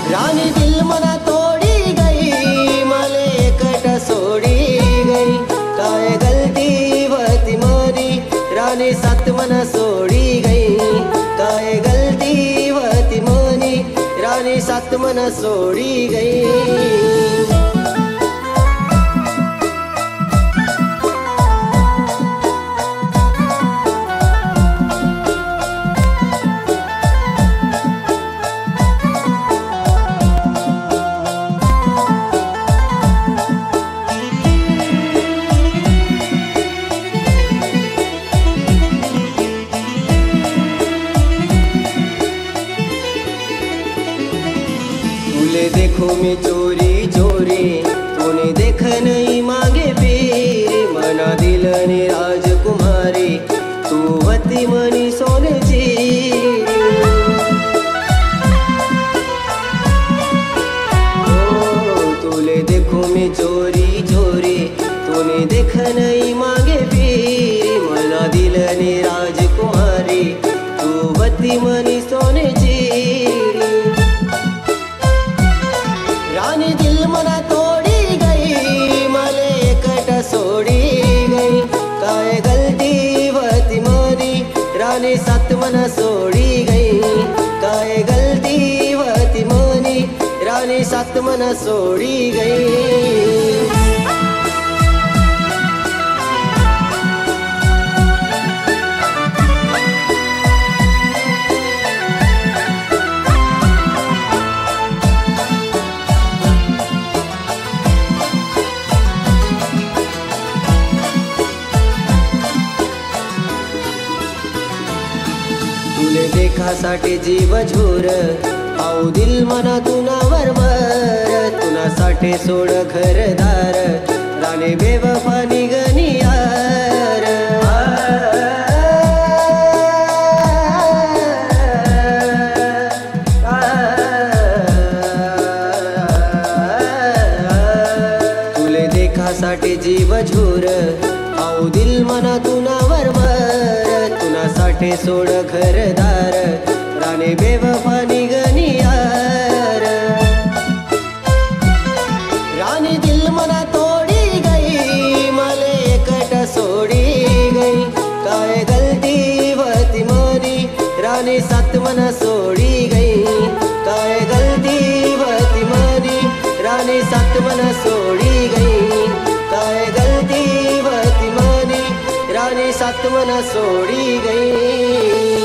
रानी दिल मना तोड़ी गई, मले एकट सोड़ी गई। काय गलती वती मोरी, रानी सत मना सोड़ी गई। काय गलती वती मोरी, रानी सत मना सोड़ी गई। तुले देखो मैं चोरी चोरी, तूने देख नहीं मांगे पीरी। मना दिल ने राजकुमारी, तू वती मनी सोने चीरी। तुले देखो मैं चोरी चोरी, तूने देख नहीं मांगे पीरी। मना दिल ने राजकुमारी, तू वती मनी सोने चीरी। रानी दिल मना तोड़ी गई, मले एकट सोड़ी गई। काय गलती वती मोरी, रानी सत मना सोड़ी गई। काय गलती वती मोरी, रानी सत मना सोड़ी गई। तुले देखासाठी जीव झोर, आऊ दिल मना तुना वरवर। तुनासाठी सोड घरदार, राणी बेवफा निगनी यार। तुले देखासाठी जीव झोर, आऊ दिल मना तुना वरवर। तुनासाठी सोड घरदार, राणी बेवफा निगनी यार। रानी दिल मना तोड़ी गई, मले एकट सोड़ी गई। काय गलती वती मोरी, रानी सत मना सोड़ी गई। काय गलती वती मोरी, रानी सत मना सोड़ी गई। काय गलती वती मोरी, रानी सत मना सोड़ी गई।